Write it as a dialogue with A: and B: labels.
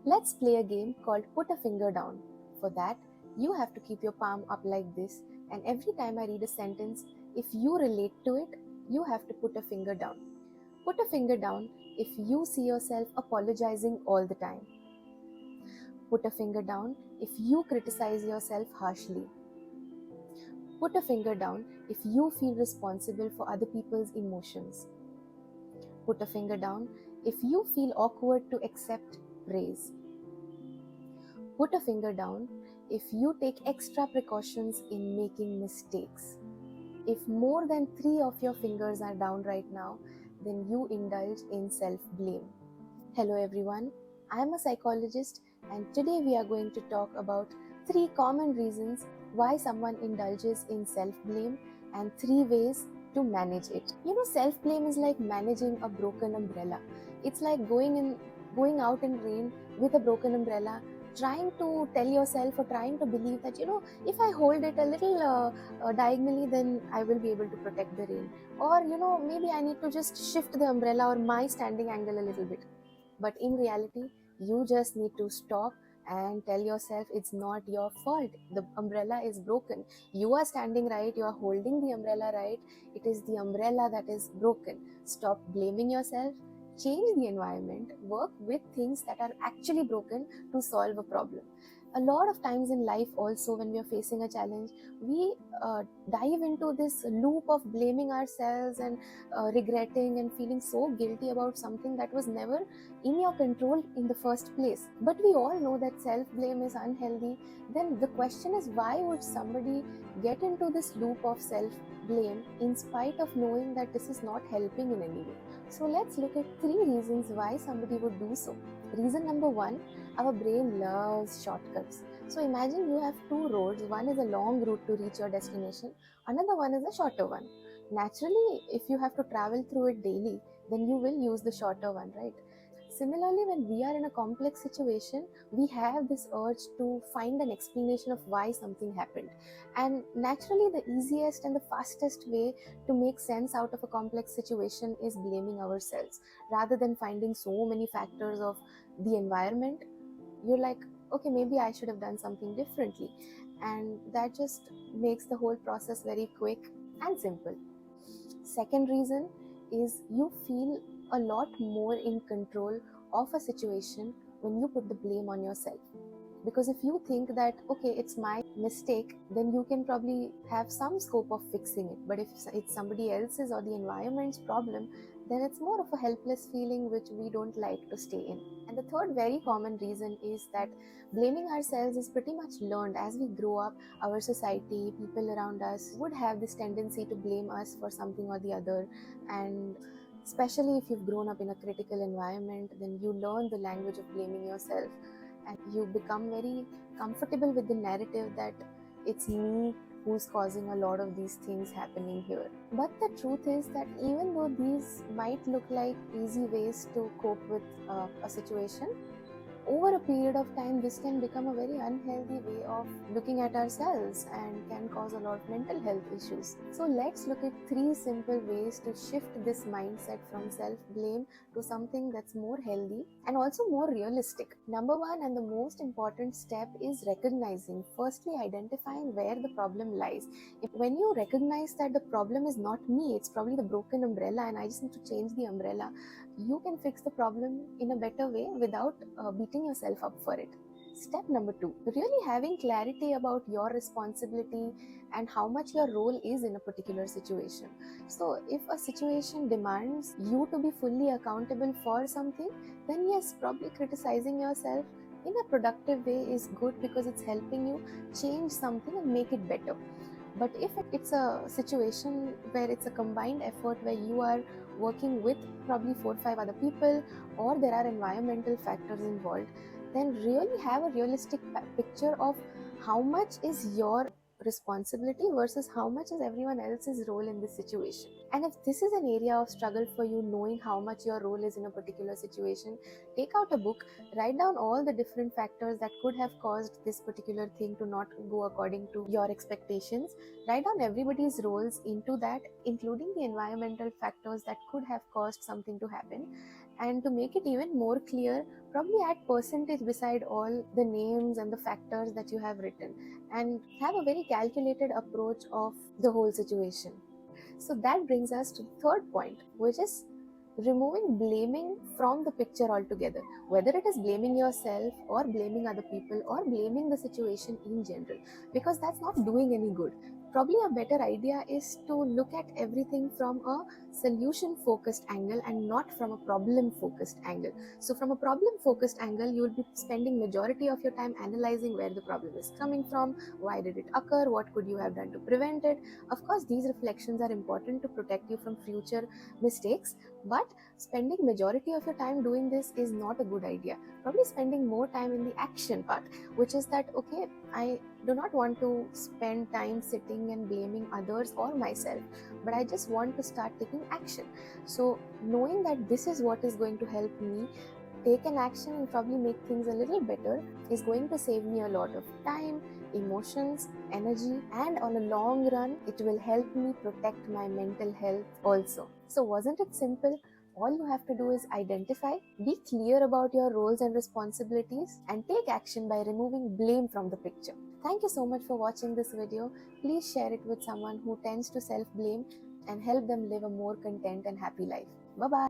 A: Let's play a game called Put a Finger Down. For that, you have to keep your palm up like this, and every time I read a sentence, if you relate to it, you have to put a finger down. Put a finger down if you see yourself apologizing all the time. Put a finger down if you criticize yourself harshly. Put a finger down if you feel responsible for other people's emotions. Put a finger down if you feel awkward to accept praise. Put a finger down if you take extra precautions in making mistakes. If more than 3 of your fingers are down right now, then you indulge in self-blame. Hello everyone, I am a psychologist and today we are going to talk about 3 common reasons why someone indulges in self-blame and 3 ways to manage it. Self-blame is like managing a broken umbrella. It's like going out in rain with a broken umbrella, trying to tell yourself or trying to believe that if I hold it a little diagonally, then I will be able to protect the rain. Or maybe I need to just shift the umbrella or my standing angle a little bit. But in reality, you just need to stop and tell yourself it's not your fault. The umbrella is broken. You are standing right, you are holding the umbrella right. It is the umbrella that is broken. Stop blaming yourself. Change the environment. Work with things that are actually broken to solve a problem. A lot of times in life also, when we are facing a challenge, we dive into this loop of blaming ourselves and regretting and feeling so guilty about something that was never in your control in the first place. But we all know that self-blame is unhealthy. Then the question is, why would somebody get into this loop of self-blame in spite of knowing that this is not helping in any way? So let's look at 3 reasons why somebody would do so. Reason number 1, our brain loves shortcuts. So imagine you have 2 roads. One is a long route to reach your destination, another one is a shorter one. Naturally, if you have to travel through it daily, then you will use the shorter one, right? Similarly, when we are in a complex situation, we have this urge to find an explanation of why something happened. And naturally, the easiest and the fastest way to make sense out of a complex situation is blaming ourselves. Rather than finding so many factors of the environment, you're like, okay, maybe I should have done something differently. And that just makes the whole process very quick and simple. Second reason is you feel a lot more in control of a situation when you put the blame on yourself. Because if you think that, okay, it's my mistake, then you can probably have some scope of fixing it. But if it's somebody else's or the environment's problem, then it's more of a helpless feeling which we don't like to stay in. And the third very common reason is that blaming ourselves is pretty much learned. As we grow up, our society, people around us would have this tendency to blame us for something or the other. And especially if you've grown up in a critical environment, then you learn the language of blaming yourself and you become very comfortable with the narrative that it's me who's causing a lot of these things happening here. But the truth is that even though these might look like easy ways to cope with a situation, over a period of time, this can become a very unhealthy way of looking at ourselves and can cause a lot of mental health issues. So let's look at 3 simple ways to shift this mindset from self-blame to something that's more healthy and also more realistic. Number 1 and the most important step is recognizing, firstly identifying where the problem lies. When you recognize that the problem is not me, it's probably the broken umbrella and I just need to change the umbrella, you can fix the problem in a better way without beating yourself up for it. Step number 2, really having clarity about your responsibility and how much your role is in a particular situation. So if a situation demands you to be fully accountable for something, then yes, probably criticizing yourself in a productive way is good because it's helping you change something and make it better. But if it's a situation where it's a combined effort where you are working with probably 4 or 5 other people, or there are environmental factors involved, then really have a realistic picture of how much is your responsibility versus how much is everyone else's role in this situation. And if this is an area of struggle for you, knowing how much your role is in a particular situation, take out a book, write down all the different factors that could have caused this particular thing to not go according to your expectations. Write down everybody's roles into that, including the environmental factors that could have caused something to happen, And to make it even more clear, probably add percentage beside all the names and the factors that you have written, and have a very calculated approach of the whole situation. So that brings us to the third point, which is removing blaming from the picture altogether. Whether it is blaming yourself or blaming other people or blaming the situation in general, because that's not doing any good. Probably a better idea is to look at everything from a solution focused angle and not from a problem focused angle. So from a problem focused angle, you will be spending majority of your time analyzing where the problem is coming from, why did it occur, what could you have done to prevent it. Of course, these reflections are important to protect you from future mistakes, but spending majority of your time doing this is not a good idea. Probably spending more time in the action part, which is that, okay, I do not want to spend time sitting and blaming others or myself, but I just want to start taking action. So knowing that this is what is going to help me take an action and probably make things a little better is going to save me a lot of time, emotions, energy, and on a long run, it will help me protect my mental health also. So, wasn't it simple? All you have to do is identify, be clear about your roles and responsibilities, and take action by removing blame from the picture. Thank you so much for watching this video. Please share it with someone who tends to self blame and help them live a more content and happy life. Bye bye.